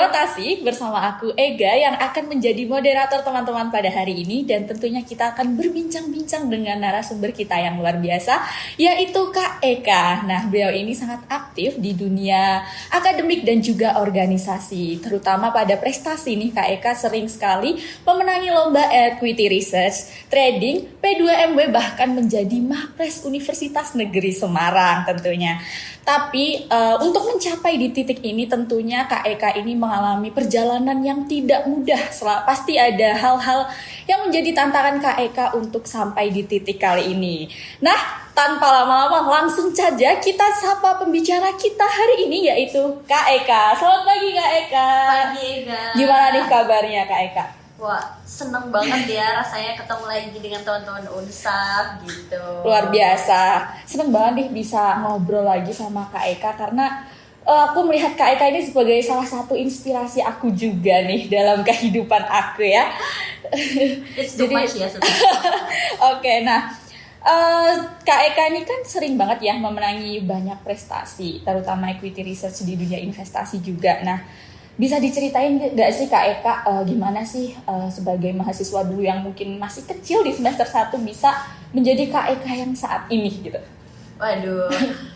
Rotasi bersama aku Ega yang akan menjadi moderator teman-teman pada hari ini, dan tentunya kita akan berbincang-bincang dengan narasumber kita yang luar biasa, yaitu Kak Eka. Nah, beliau ini sangat aktif di dunia akademik dan juga organisasi, terutama pada prestasi nih. Kak Eka sering sekali memenangi lomba equity research, trading, P2MW, bahkan menjadi Mahpres Universitas Negeri Semarang tentunya. Tapi untuk mencapai di titik ini tentunya Kak Eka ini mengalami perjalanan yang tidak mudah. Pasti ada hal-hal yang menjadi tantangan Kak Eka untuk sampai di titik kali ini. Nah, tanpa lama-lama langsung saja kita sapa pembicara kita hari ini, yaitu Kak Eka. Selamat pagi Kak Eka. Pagi Ega. Gimana nih kabarnya Kak Eka? Wah, seneng banget ya rasanya ketemu lagi dengan teman-teman Unsaf gitu. Luar biasa. Seneng banget nih bisa ngobrol lagi sama Kak Eka, karena aku melihat Kak Eka ini sebagai salah satu inspirasi aku juga nih dalam kehidupan aku ya. It's too much ya sebenarnya. Oke, nah Kak Eka ini kan sering banget ya memenangi banyak prestasi, terutama equity research di dunia investasi juga. Nah, bisa diceritain gak sih Kak Eka gimana sih sebagai mahasiswa dulu yang mungkin masih kecil di semester 1 bisa menjadi Kak Eka yang saat ini gitu? Waduh,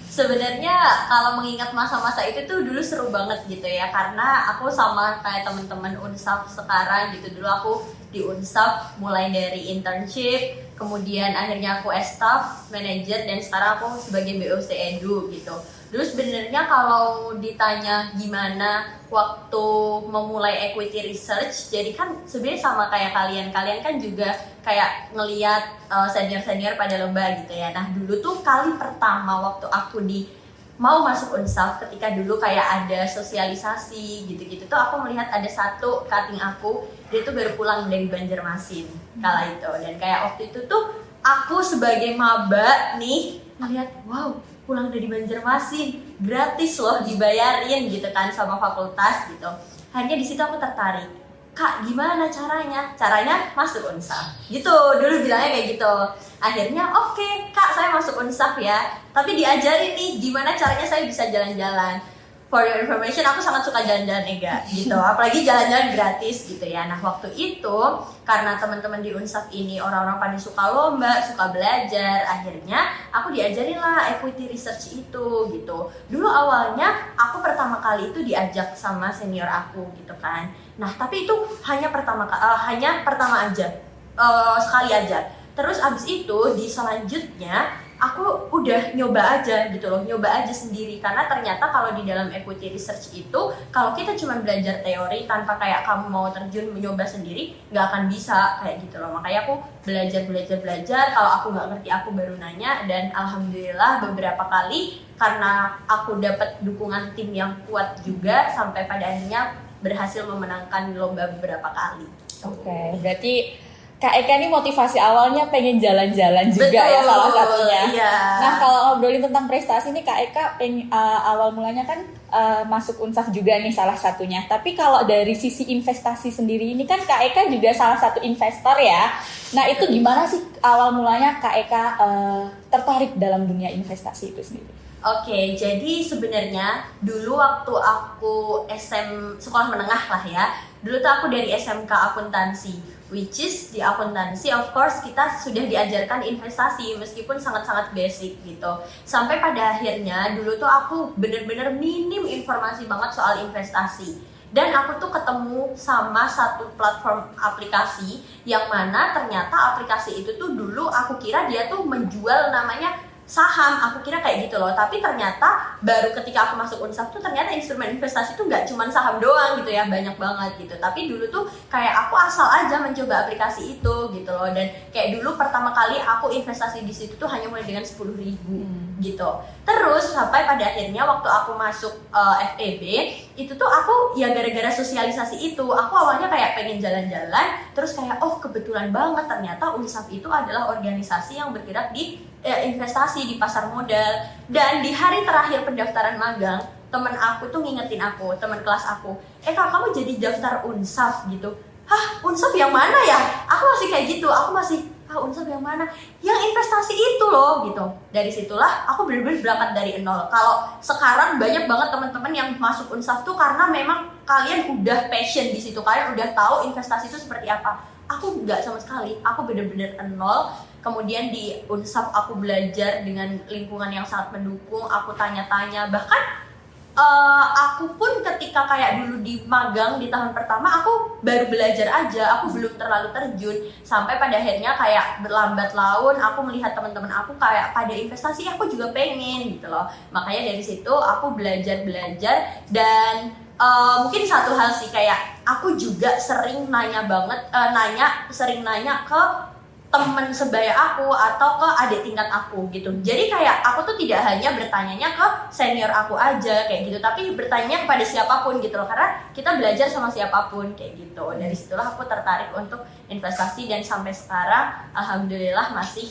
sebenarnya kalau mengingat masa-masa itu tuh dulu seru banget gitu ya, karena aku sama kayak teman-teman Unsaf sekarang gitu. Dulu aku di Unsaf mulai dari internship, kemudian akhirnya aku staff manager, dan sekarang aku sebagai BOC Edu gitu. Dulu sebenarnya kalau ditanya gimana waktu memulai equity research, jadi kan sebenarnya sama kayak kalian kan juga kayak ngelihat senior-senior pada lomba gitu ya. Nah, dulu tuh kali pertama waktu aku mau masuk Unsaf, ketika dulu kayak ada sosialisasi gitu-gitu tuh, aku melihat ada satu cutting aku, dia tuh baru pulang dari Banjarmasin kala itu, dan kayak waktu itu tuh aku sebagai maba nih ngelihat, wow, pulang dari Banjarmasin gratis loh, dibayarin gitu kan sama fakultas gitu. Akhirnya di situ aku tertarik, Kak, gimana caranya? Caranya masuk Unsaf gitu, dulu bilangnya kayak gitu. Akhirnya oke, Kak, saya masuk Unsaf ya, tapi diajarin nih gimana caranya saya bisa jalan-jalan. For your information, aku sangat suka jalan-jalan Ega gitu, apalagi jalan-jalan gratis gitu ya. Nah, waktu itu karena teman-teman di Unsaf ini orang-orang pada suka lomba, suka belajar, akhirnya aku diajarin lah equity research itu gitu. Dulu awalnya aku pertama kali itu diajak sama senior aku gitu kan. Nah, tapi itu hanya pertama aja, sekali aja. Terus abis itu di selanjutnya aku udah nyoba aja gitu loh, nyoba aja sendiri, karena ternyata kalau di dalam equity research itu kalau kita cuma belajar teori tanpa kayak kamu mau terjun mencoba sendiri, nggak akan bisa kayak gitu loh. Makanya aku belajar, kalau aku nggak ngerti aku baru nanya, dan alhamdulillah beberapa kali karena aku dapat dukungan tim yang kuat juga, sampai pada akhirnya berhasil memenangkan lomba beberapa kali. Oke, berarti Kak Eka ini motivasi awalnya pengen jalan-jalan juga. Betul, ya salah satunya. Iya. Nah, kalau ngobrolin tentang prestasi nih, Kak Eka awal mulanya kan masuk Unsaf juga nih salah satunya. Tapi kalau dari sisi investasi sendiri ini kan Kak Eka juga salah satu investor ya. Nah, itu gimana sih awal mulanya Kak Eka tertarik dalam dunia investasi itu sendiri? Oke, jadi sebenarnya dulu waktu aku sekolah menengah lah ya, dulu tuh aku dari SMK akuntansi, which is di akuntansi of course kita sudah diajarkan investasi meskipun sangat-sangat basic gitu. Sampai pada akhirnya dulu tuh aku bener-bener minim informasi banget soal investasi. Dan aku tuh ketemu sama satu platform aplikasi yang mana ternyata aplikasi itu tuh dulu aku kira dia tuh menjual namanya saham, aku kira kayak gitu loh. Tapi ternyata baru ketika aku masuk Unsaf tuh ternyata instrumen investasi tuh nggak cuma saham doang gitu ya, banyak banget gitu. Tapi dulu tuh kayak aku asal aja mencoba aplikasi itu gitu loh. Dan kayak dulu pertama kali aku investasi di situ tuh hanya mulai dengan 10.000 gitu. Terus sampai pada akhirnya waktu aku masuk FEB itu tuh aku ya gara-gara sosialisasi itu, aku awalnya kayak pengen jalan-jalan, terus kayak oh kebetulan banget ternyata Unsaf itu adalah organisasi yang bergerak di investasi di pasar modal. Dan di hari terakhir pendaftaran magang, temen aku tuh ngingetin aku, temen kelas aku, Kak, kamu jadi daftar Unsaf gitu. Hah, Unsaf yang mana ya? Aku masih kayak gitu, aku masih Unsaf yang mana? Yang investasi itu loh gitu. Dari situlah aku benar-benar berangkat dari nol. Kalau sekarang banyak banget teman-teman yang masuk Unsaf tuh karena memang kalian udah passion di situ, kalian udah tahu investasi itu seperti apa. Aku nggak sama sekali, aku benar-benar nol. Kemudian di Unsaf aku belajar dengan lingkungan yang sangat mendukung, aku tanya-tanya, bahkan aku pun ketika kayak dulu di magang di tahun pertama aku baru belajar aja, aku belum terlalu terjun, sampai pada akhirnya kayak berlambat laun aku melihat teman-teman aku kayak pada investasi, aku juga pengen gitu loh. Makanya dari situ aku belajar dan mungkin satu hal sih, kayak aku juga sering nanya ke temen sebaya aku atau ke adik tingkat aku gitu. Jadi kayak aku tuh tidak hanya bertanyanya ke senior aku aja kayak gitu, tapi bertanya kepada siapapun gitu loh, karena kita belajar sama siapapun kayak gitu. Dari situlah aku tertarik untuk investasi dan sampai sekarang alhamdulillah masih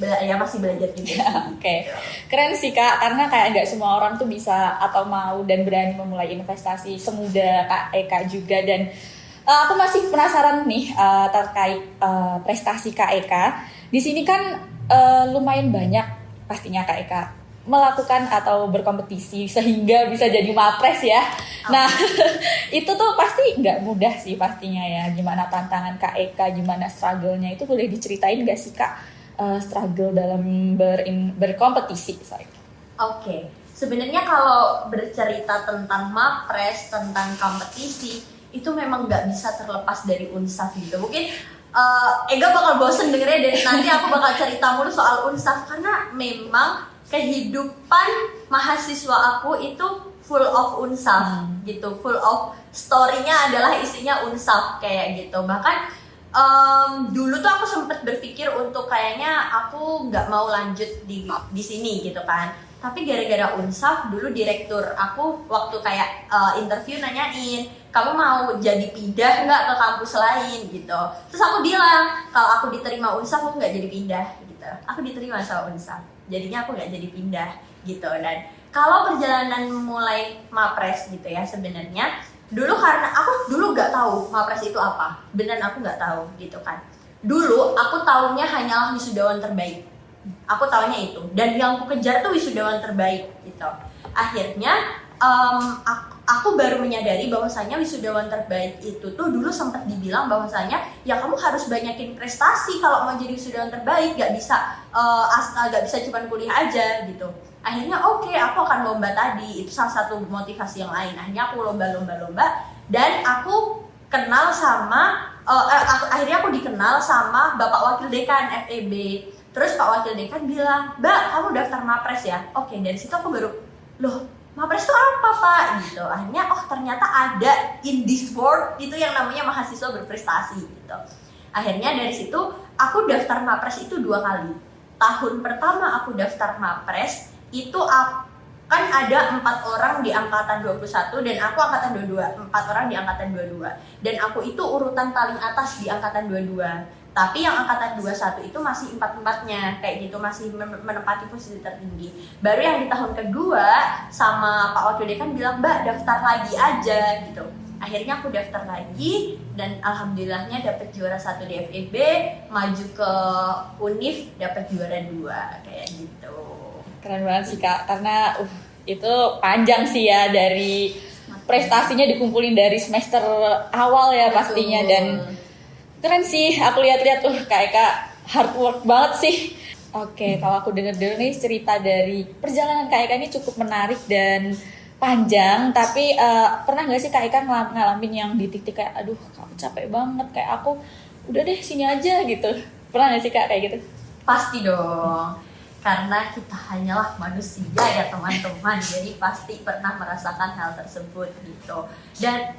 belajar juga. Oke. Keren sih Kak, karena kayak nggak semua orang tuh bisa atau mau dan berani memulai investasi semudah Kak Eka juga. Dan aku masih penasaran nih terkait prestasi Kak Eka. Di sini kan lumayan banyak pastinya Kak Eka melakukan atau berkompetisi sehingga bisa jadi mapres ya. Nah itu tuh pasti nggak mudah sih pastinya ya. Gimana tantangan Kak Eka, gimana struggle-nya, itu boleh diceritain nggak sih Kak, struggle dalam berkompetisi? Oke. Sebenarnya kalau bercerita tentang mapres, tentang kompetisi, itu memang nggak bisa terlepas dari Unsaf gitu. Mungkin Ega bakal bosen dengernya dan nanti aku bakal cerita mulu soal Unsaf, karena memang kehidupan mahasiswa aku itu full of Unsaf gitu, full of story-nya adalah isinya Unsaf kayak gitu. Bahkan dulu tuh aku sempet berpikir untuk kayaknya aku nggak mau lanjut di sini gitu kan. Tapi gara-gara Unsaf, dulu direktur aku waktu kayak interview nanyain, kamu mau jadi pindah nggak ke kampus lain gitu. Terus aku bilang, kalau aku diterima Unsaf aku nggak jadi pindah gitu. Aku diterima sama Unsaf, jadinya aku nggak jadi pindah gitu. Dan kalau perjalanan mulai mapres gitu ya, sebenarnya dulu karena aku dulu nggak tahu mapres itu apa, beneran aku nggak tahu gitu kan. Dulu aku taunya hanyalah wisudawan terbaik. Aku taunya itu, dan yang aku kejar tuh wisudawan terbaik gitu. Akhirnya aku baru menyadari bahwasanya wisudawan terbaik itu tuh dulu sempat dibilang bahwasanya ya kamu harus banyakin prestasi kalau mau jadi wisudawan terbaik, gak bisa cuma kuliah aja gitu. Akhirnya oke, aku akan lomba tadi, itu salah satu motivasi yang lain. Akhirnya aku lomba dan aku kenal sama akhirnya aku dikenal sama Bapak Wakil Dekan FEB. Terus Pak Wakil Dekan bilang, Mbak, kamu daftar mapres ya? Oke, dari situ aku baru, loh, mapres itu apa Pak? Gitu. Akhirnya, ternyata ada in this world itu yang namanya mahasiswa berprestasi gitu. Akhirnya dari situ aku daftar mapres itu 2 kali. Tahun pertama aku daftar mapres itu kan ada 4 orang di angkatan 21 dan aku angkatan 22, 4 orang di angkatan 22. Dan aku itu urutan paling atas di angkatan 22. Tapi yang angkatan 21 itu masih 4-4-nya kayak gitu, masih menempati posisi tertinggi. Baru yang di tahun kedua sama Pak Wakil Dekan bilang, Mbak daftar lagi aja gitu. Akhirnya aku daftar lagi dan alhamdulillahnya dapat juara 1 di FEB, maju ke UNIF dapat juara 2 kayak gitu. Keren banget sih Kak, karena itu panjang sih ya, dari prestasinya dikumpulin dari semester awal ya pastinya. Dan keren sih, aku lihat-lihat Kak Eka hard work banget sih. Oke, kalau aku denger nih cerita dari perjalanan Kak Eka ini cukup menarik dan panjang. Tapi pernah nggak sih Kak Eka ngalamin yang di titik kayak aduh kamu capek banget, kayak aku udah deh sini aja gitu? Pernah nggak sih Kak kayak gitu? Pasti dong, karena kita hanyalah manusia ya teman-teman, jadi pasti pernah merasakan hal tersebut gitu. Dan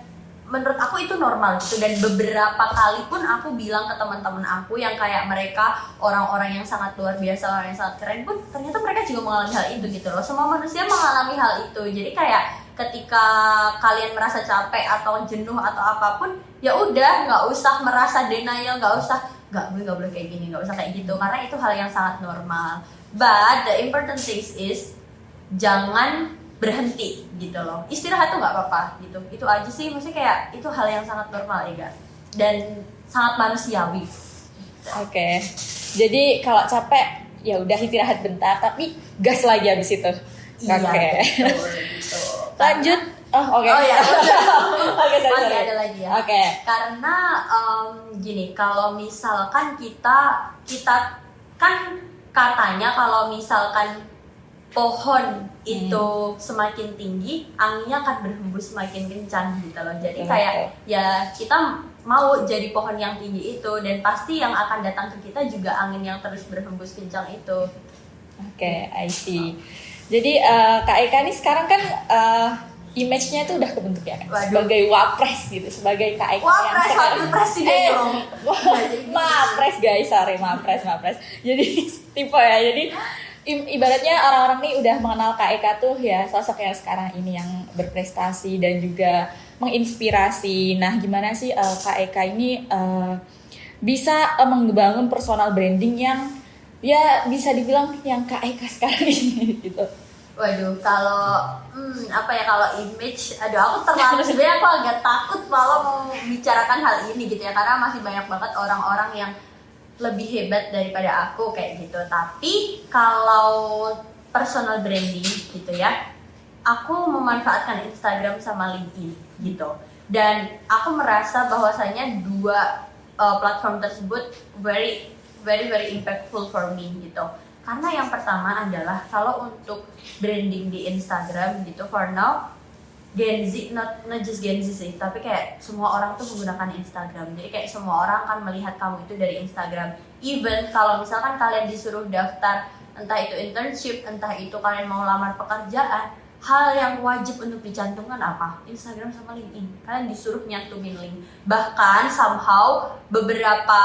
menurut aku itu normal gitu, dan beberapa kali pun aku bilang ke teman-teman aku yang kayak mereka orang-orang yang sangat luar biasa, orang yang sangat keren pun ternyata mereka juga mengalami hal itu gitu loh. Semua manusia mengalami hal itu. Jadi kayak ketika kalian merasa capek atau jenuh atau apapun, ya udah nggak usah merasa denial, gue nggak boleh kayak gini, nggak usah kayak gitu, karena itu hal yang sangat normal. But the important thing is jangan berhenti gitu loh. Istirahat tuh nggak apa-apa gitu. Itu aja sih, maksudnya kayak itu hal yang sangat normal ya, dan sangat manusiawi. Oke. Jadi kalau capek ya udah istirahat bentar, tapi gas lagi abis itu. Iya, Oke. betul, gitu. Lanjut. Oh, oke. Oh ya, Oke, masih sorry. ada lagi ya. Oke. Karena gini, kalau misalkan kita kan katanya kalau misalkan pohon itu semakin tinggi, anginnya akan berhembus semakin kencang gitu loh. Jadi kayak ya kita mau jadi pohon yang tinggi itu, dan pasti yang akan datang ke kita juga angin yang terus berhembus kencang itu. Oke, I see. Jadi Kak Eka nih sekarang kan image-nya tuh udah kebentuk ya kan? Sebagai wapres gitu, sebagai Kak Eka yang Wapres, sekarang wakil presiden dong. Mapres guys, sorry Mapres. Jadi tipe ya, jadi ibaratnya orang-orang nih udah mengenal Kak Eka tuh ya sosok yang sekarang ini yang berprestasi dan juga menginspirasi. Nah, gimana sih Kak Eka ini bisa membangun personal branding yang ya bisa dibilang yang Kak Eka sekarang ini gitu. Waduh, kalau kalau image, aku terlalu sebenarnya aku agak takut kalau mau bicarakan hal ini gitu ya, karena masih banyak banget orang-orang yang lebih hebat daripada aku kayak gitu. Tapi kalau personal branding gitu ya, aku memanfaatkan Instagram sama LinkedIn gitu. Dan aku merasa bahwasanya dua platform tersebut very impactful for me gitu. Karena yang pertama adalah kalau untuk branding di Instagram gitu, for now Gen Z, not just Gen Z sih, tapi kayak semua orang tuh menggunakan Instagram. Jadi kayak semua orang kan melihat kamu itu dari Instagram. Even kalau misalkan kalian disuruh daftar, entah itu internship, entah itu kalian mau lamar pekerjaan, hal yang wajib untuk dicantumkan apa? Instagram sama LinkedIn. Kalian disuruh nyantumin link. Bahkan somehow beberapa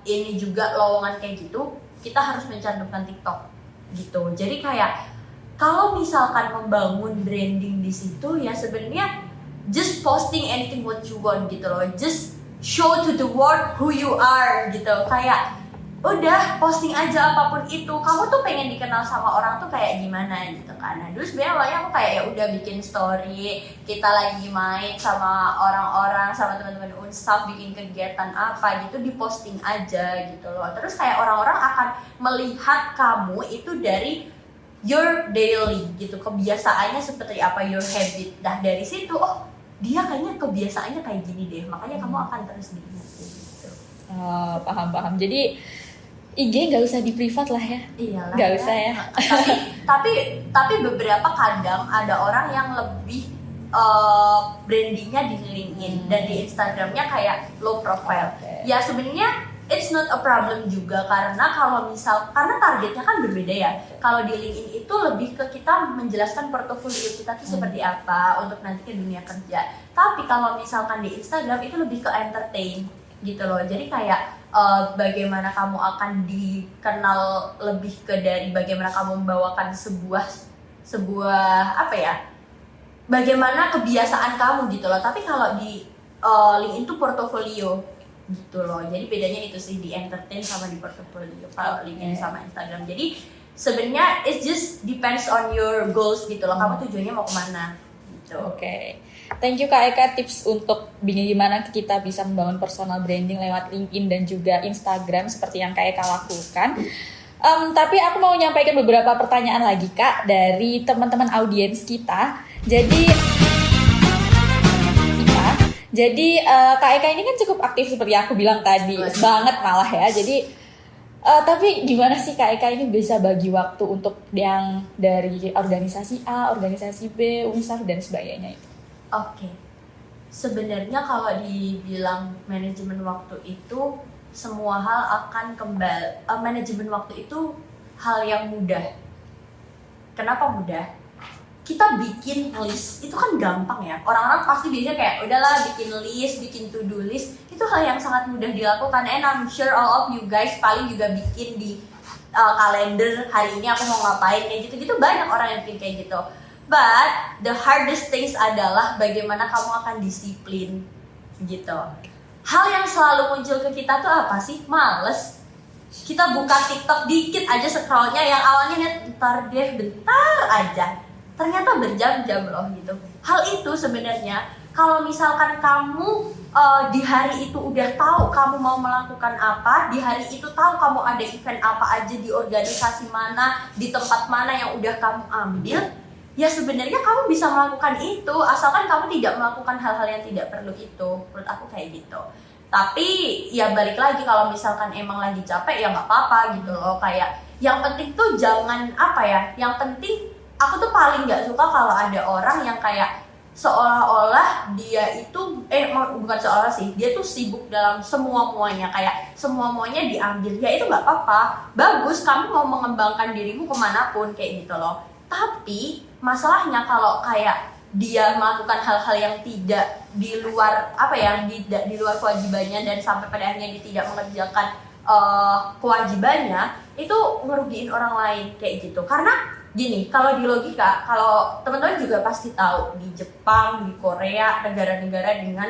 ini juga lowongan kayak gitu, kita harus mencantumkan TikTok gitu. Jadi kayak kalau misalkan membangun branding di situ ya sebenarnya just posting anything what you want gitu loh. Just show to the world who you are gitu. Kayak udah posting aja apapun itu. Kamu tuh pengen dikenal sama orang tuh kayak gimana gitu kan. Nah, dulu sebenarnya awalnya aku kayak ya udah bikin story, kita lagi main sama orang-orang, sama teman-teman Unsav, bikin kegiatan apa gitu, diposting aja gitu loh. Terus kayak orang-orang akan melihat kamu itu dari your daily gitu, kebiasaannya seperti apa, your habit. Dah dari situ, oh dia kayaknya kebiasaannya kayak gini deh, makanya kamu akan terus diingat gitu. Oh, paham. Jadi IG nggak usah di privat lah ya. Iyalah. Nggak usah ya. Tapi beberapa kadang ada orang yang lebih brandingnya di LinkedIn dan di Instagramnya kayak low profile. Okay. Ya sebenarnya it's not a problem juga, karena kalau karena targetnya kan berbeda ya. Kalau di LinkedIn itu lebih ke kita menjelaskan portofolio kita tuh seperti apa untuk nanti ke dunia kerja. Tapi kalau misalkan di Instagram itu lebih ke entertain gitu loh. Jadi kayak bagaimana kamu akan dikenal lebih ke dari bagaimana kamu membawakan sebuah apa ya, bagaimana kebiasaan kamu gitu loh. Tapi kalau di LinkedIn itu portofolio gitu loh. Jadi bedanya itu sih, di entertain sama di portofolio kalau LinkedIn sama Instagram. Jadi sebenarnya it just depends on your goals gitu loh. Kamu tujuannya mau kemana gitu. Oke. Thank you Kak Eka, tips untuk gimana kita bisa membangun personal branding lewat LinkedIn dan juga Instagram seperti yang Kak Eka lakukan. Tapi aku mau menyampaikan beberapa pertanyaan lagi Kak dari teman-teman audiens kita. Jadi Kak Eka ini kan cukup aktif seperti yang aku bilang tadi, banget malah ya. Jadi tapi gimana sih Kak Eka ini bisa bagi waktu untuk yang dari organisasi A, organisasi B, Unsav dan sebagainya itu? Oke. Sebenarnya kalau dibilang manajemen waktu itu, semua hal akan kembali. Manajemen waktu itu hal yang mudah. Kenapa mudah? Kita bikin list, itu kan gampang ya. Orang-orang pasti biasanya kayak udahlah bikin list, bikin to-do list. Itu hal yang sangat mudah dilakukan. And I'm sure all of you guys paling juga bikin di kalender, hari ini aku mau ngapain kayak gitu-gitu. Banyak orang yang bikin kayak gitu. But the hardest things adalah bagaimana kamu akan disiplin gitu. Hal yang selalu muncul ke kita tuh apa sih? Males. Kita buka TikTok dikit aja scrollnya, yang awalnya lihat bentar aja, ternyata berjam-jam loh gitu. Hal itu sebenarnya kalau misalkan kamu di hari itu udah tahu kamu mau melakukan apa, di hari itu tahu kamu ada event apa aja di organisasi mana, di tempat mana yang udah kamu ambil, ya sebenarnya kamu bisa melakukan itu asalkan kamu tidak melakukan hal-hal yang tidak perlu itu. Menurut aku kayak gitu. Tapi ya balik lagi, kalau misalkan emang lagi capek ya nggak apa-apa gitu loh. Kayak yang penting tuh jangan apa ya, yang penting aku tuh paling nggak suka kalau ada orang yang kayak seolah-olah dia itu bukan seolah sih, dia tuh sibuk dalam semua-muanya, kayak semua-muanya diambil. Ya itu nggak apa-apa, bagus, kamu mau mengembangkan dirimu kemanapun kayak gitu loh. Tapi masalahnya kalau kayak dia melakukan hal-hal yang tidak di luar apa ya, di luar kewajibannya, dan sampai pada akhirnya dia tidak mengerjakan kewajibannya, itu ngerugiin orang lain kayak gitu. Karena gini, kalau di logika, kalau teman-teman juga pasti tahu, di Jepang, di Korea, negara-negara dengan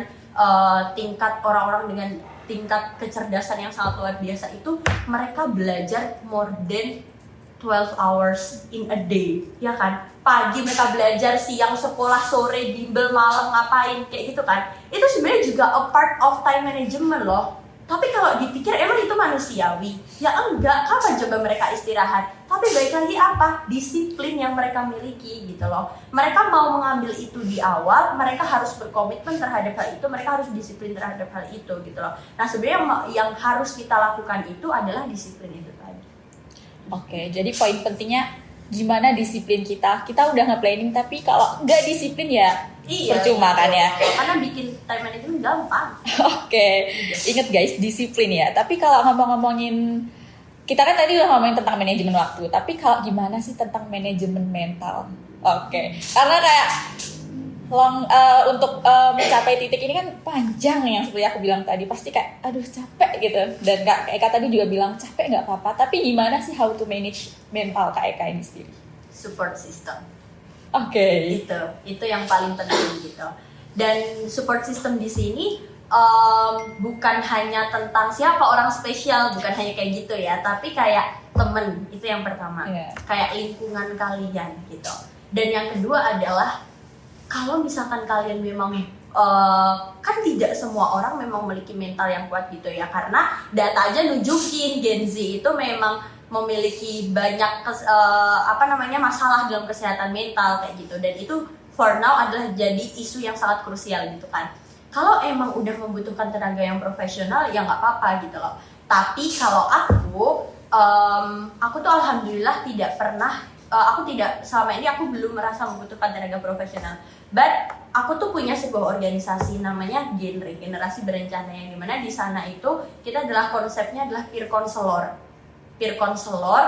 tingkat orang-orang dengan tingkat kecerdasan yang sangat luar biasa itu, mereka belajar more than 12 hours in a day, ya kan? Pagi mereka belajar, siang sekolah, sore bimbel, malam ngapain, kayak gitu kan. Itu sebenarnya juga a part of time management loh. Tapi kalau dipikir emang itu manusiawi? Ya enggak, kapan coba mereka istirahat? Tapi baik lagi apa? Disiplin yang mereka miliki gitu loh. Mereka mau mengambil itu di awal, mereka harus berkomitmen terhadap hal itu, mereka harus disiplin terhadap hal itu gitu loh. Nah sebenarnya yang harus kita lakukan itu adalah disiplin itu tadi. Oke, jadi poin pentingnya gimana disiplin kita. Kita udah nge-planning, tapi kalau nggak disiplin ya percuma kan ya. Karena bikin time management gampang. Oke, inget guys, disiplin ya. Tapi kalau ngomong-ngomongin, kita kan tadi udah ngomongin tentang manajemen waktu, tapi kalau gimana sih tentang manajemen mental? Oke, karena kayak untuk mencapai titik ini kan panjang, yang seperti aku bilang tadi, pasti kayak aduh capek gitu. Dan Kak Eka tadi juga bilang capek nggak apa-apa, tapi gimana sih how to manage mental Kak Eka ini sendiri? Support system. Oke. Itu yang paling penting gitu. Dan support system di sini bukan hanya tentang siapa orang spesial, bukan hanya kayak gitu ya, tapi kayak temen, itu yang pertama. Kayak lingkungan kalian gitu. Dan yang kedua adalah kalau misalkan kalian memang kan tidak semua orang memang memiliki mental yang kuat gitu ya, karena data aja nunjukin Gen Z itu memang memiliki banyak masalah dalam kesehatan mental kayak gitu. Dan itu for now adalah jadi isu yang sangat krusial gitu kan. Kalau emang udah membutuhkan tenaga yang profesional ya nggak apa-apa gitu loh. Tapi kalau aku tuh alhamdulillah tidak pernah, selama ini aku belum merasa membutuhkan tenaga profesional. But aku tuh punya sebuah organisasi namanya Generasi Berencana, yang dimana di sana itu kita adalah konsepnya adalah peer counselor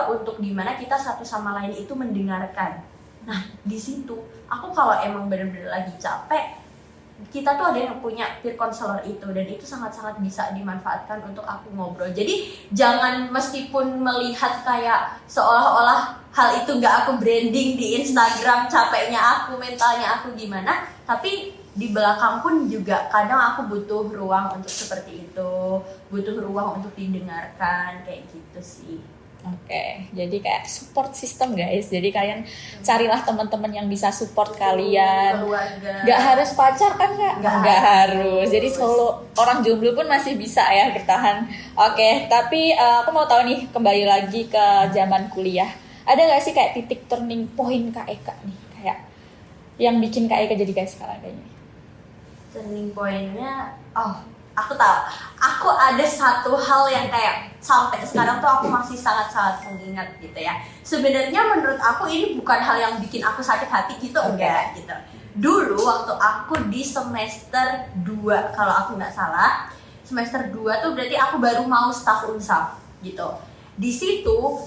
untuk dimana kita satu sama lain itu mendengarkan. Nah di situ aku kalau emang benar-benar lagi capek, kita tuh ada yang punya peer counselor itu, dan itu sangat-sangat bisa dimanfaatkan untuk aku ngobrol. Jadi jangan meskipun melihat kayak seolah-olah hal itu nggak aku branding di Instagram, capeknya aku, mentalnya aku gimana, tapi di belakang pun juga kadang aku butuh ruang untuk seperti itu, butuh ruang untuk didengarkan kayak gitu sih. Oke, jadi kayak support system guys. Jadi kalian carilah teman-teman yang bisa support kalian. Keluarga. Gak harus pacar kan Kak? Gak harus. Jadi solo orang jomblo pun masih bisa ya bertahan. Oke, tapi aku mau tahu nih, kembali lagi ke zaman kuliah. Ada gak sih kayak titik turning point Kak Eka nih? Kayak yang bikin Kak Eka jadi kayak sekarang kayaknya. Turning point-nya, aku tahu. Aku ada satu hal yang kayak sampai sekarang tuh aku masih sangat-sangat mengingat gitu ya. Sebenarnya menurut aku ini bukan hal yang bikin aku sakit hati gitu, enggak gitu. Dulu waktu aku di semester 2 kalau aku nggak salah, semester 2 tuh berarti aku baru mau staf Unsaf gitu. Di situ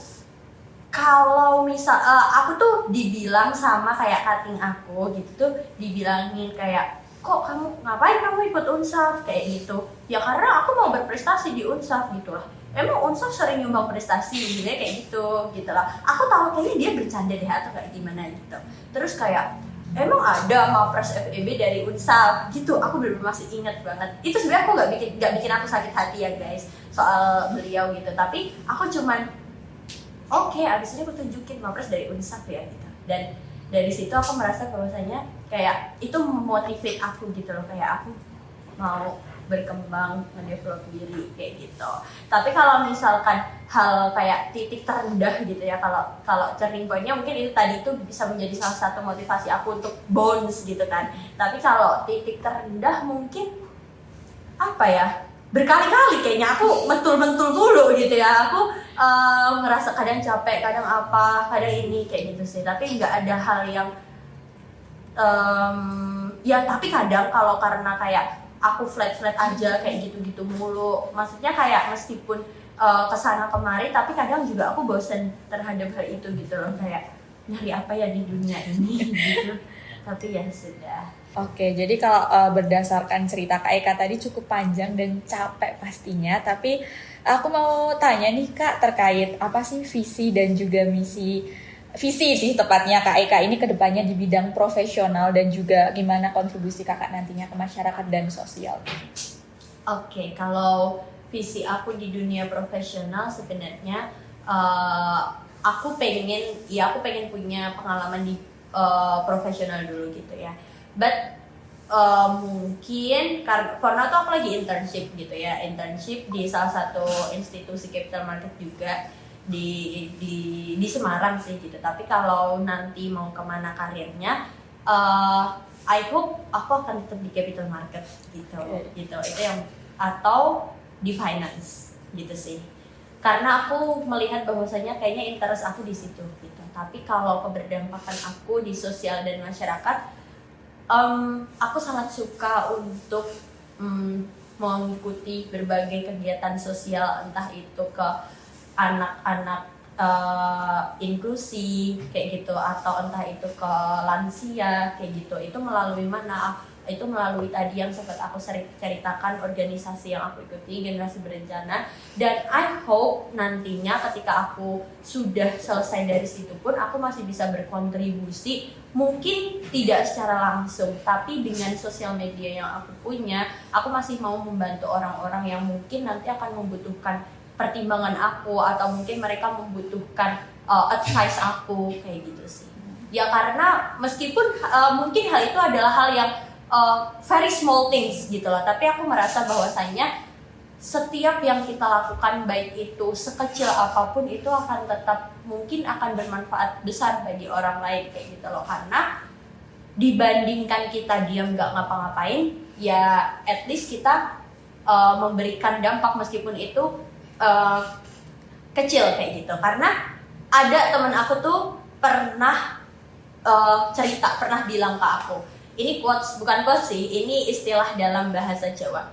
kalau misal aku tuh dibilang sama kayak cutting aku gitu tuh, dibilangin kayak, kok ngapain kamu ikut Unsaf kayak gitu? Ya karena aku mau berprestasi di Unsaf gitu lah. Emang Unsaf sering nyumbang prestasi gitu kayak gitu lah. Aku tahu kayaknya dia bercanda deh atau kayak gimana gitu. Terus kayak emang ada Mapres FEB dari Unsaf gitu. Aku bener-bener masih ingat banget. Itu sebenarnya aku nggak bikin aku sakit hati ya guys soal beliau gitu. Tapi aku cuman oke, abis ini aku tunjukin Mapres dari Unsaf ya gitu. Dan dari situ aku merasa bahwasanya kayak itu memotivate aku gitu loh, kayak aku mau berkembang, ngedevelop diri kayak gitu. Tapi kalau misalkan hal kayak titik terendah gitu ya, kalau turning point-nya mungkin itu tadi itu bisa menjadi salah satu motivasi aku untuk bounce gitu kan. Tapi kalau titik terendah mungkin apa ya, berkali-kali kayaknya aku mentul-mentul dulu gitu ya. Aku ngerasa kadang capek, kadang apa, kadang ini kayak gitu sih. Tapi nggak ada hal yang ya tapi kadang kalau karena kayak aku flat aja kayak gitu mulu, maksudnya kayak meskipun kesana kemari, tapi kadang juga aku bosen terhadap hal itu gitu loh, kayak nyari apa ya di dunia ini gitu. Tapi ya sudah. Oke, jadi kalau berdasarkan cerita Kak Eka tadi cukup panjang dan capek pastinya, tapi aku mau tanya nih Kak terkait apa sih visi dan juga visi sih tepatnya Kak Eka ini ke depannya di bidang profesional dan juga gimana kontribusi Kakak nantinya ke masyarakat dan sosial. Oke, kalau visi aku di dunia profesional sebenarnya aku pengen punya pengalaman di profesional dulu gitu ya. But mungkin karena for now tuh aku lagi internship gitu ya, internship di salah satu institusi capital market juga di Semarang sih gitu. Tapi kalau nanti mau kemana karirnya, I hope aku akan tetap di capital market gitu. Gitu itu yang, atau di finance gitu sih. Karena aku melihat bahwasanya kayaknya interest aku di situ gitu. Tapi kalau keberdampakan aku di sosial dan masyarakat, aku sangat suka untuk mengikuti berbagai kegiatan sosial, entah itu ke anak-anak inklusi kayak gitu, atau entah itu ke lansia kayak gitu. Itu melalui mana? Itu melalui tadi yang sempat aku ceritakan, organisasi yang aku ikuti, Generasi Berencana. Dan I hope nantinya ketika aku sudah selesai dari situ pun aku masih bisa berkontribusi, mungkin tidak secara langsung, tapi dengan sosial media yang aku punya, aku masih mau membantu orang-orang yang mungkin nanti akan membutuhkan pertimbangan aku, atau mungkin mereka membutuhkan advice aku kayak gitu sih. Ya karena meskipun mungkin hal itu adalah hal yang very small things gitu loh, tapi aku merasa bahwasanya setiap yang kita lakukan, baik itu sekecil apapun, itu akan tetap mungkin akan bermanfaat besar bagi orang lain kayak gitu loh. Karena dibandingkan kita diam nggak ngapa-ngapain, ya at least kita memberikan dampak meskipun itu kecil kayak gitu. Karena ada teman aku tuh pernah pernah bilang ke aku, ini quotes, bukan quotes sih, ini istilah dalam bahasa Jawa.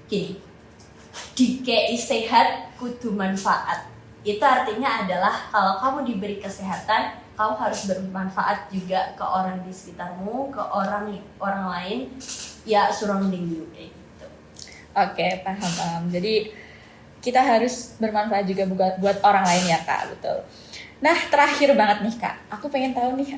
Gini, dikei sehat kudu manfaat. Itu artinya adalah kalau kamu diberi kesehatan, kamu harus bermanfaat juga ke orang di sekitarmu, ke orang lain, ya surrounding you kayak gitu. Oke, paham. Jadi kita harus bermanfaat juga buat orang lain ya Kak, betul. Nah, terakhir banget nih Kak, aku pengen tahu nih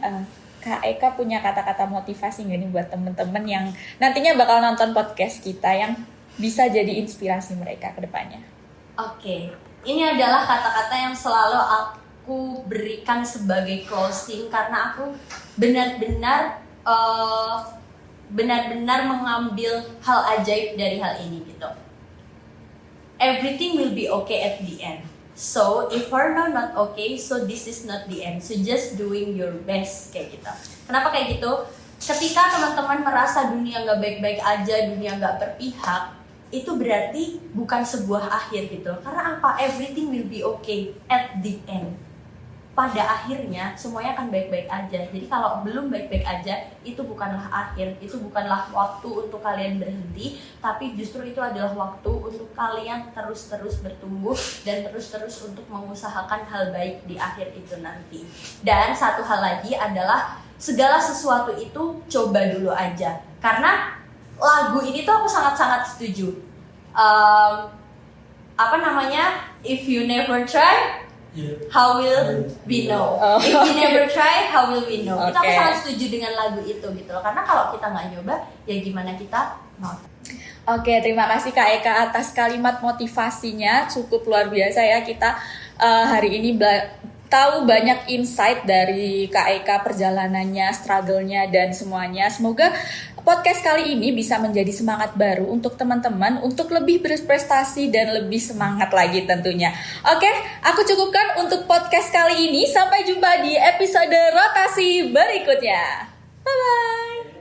Kak Eka punya kata-kata motivasi nggak nih buat temen-temen yang nantinya bakal nonton podcast kita yang bisa jadi inspirasi mereka ke depannya? Oke, ini adalah kata-kata yang selalu aku berikan sebagai closing, karena aku benar-benar mengambil hal ajaib dari hal ini gitu. Everything will be okay at the end. So if for now not okay, so this is not the end. So just doing your best kayak gitu. Kenapa kayak gitu? Ketika teman-teman merasa dunia nggak baik-baik aja, dunia nggak berpihak, itu berarti bukan sebuah akhir gitu. Karena apa? Everything will be okay at the end. Pada akhirnya semuanya akan baik-baik aja. Jadi kalau belum baik-baik aja, itu bukanlah akhir, itu bukanlah waktu untuk kalian berhenti, tapi justru itu adalah waktu untuk kalian terus-terus bertumbuh dan terus-terus untuk mengusahakan hal baik di akhir itu nanti. Dan satu hal lagi adalah segala sesuatu itu coba dulu aja. Karena lagu ini tuh aku sangat-sangat setuju. If you never try, how will we know? If we never try, how will we know? Kita sangat setuju dengan lagu itu gitu loh. Karena kalau kita nggak nyoba, ya gimana kita mau? Oke, terima kasih Kak Eka atas kalimat motivasinya, cukup luar biasa ya. Kita hari ini tahu banyak insight dari Kak Eka, perjalanannya, struggle-nya dan semuanya. Semoga podcast kali ini bisa menjadi semangat baru untuk teman-teman untuk lebih berprestasi dan lebih semangat lagi tentunya. Oke, aku cukupkan untuk podcast kali ini. Sampai jumpa di episode rotasi berikutnya. Bye-bye.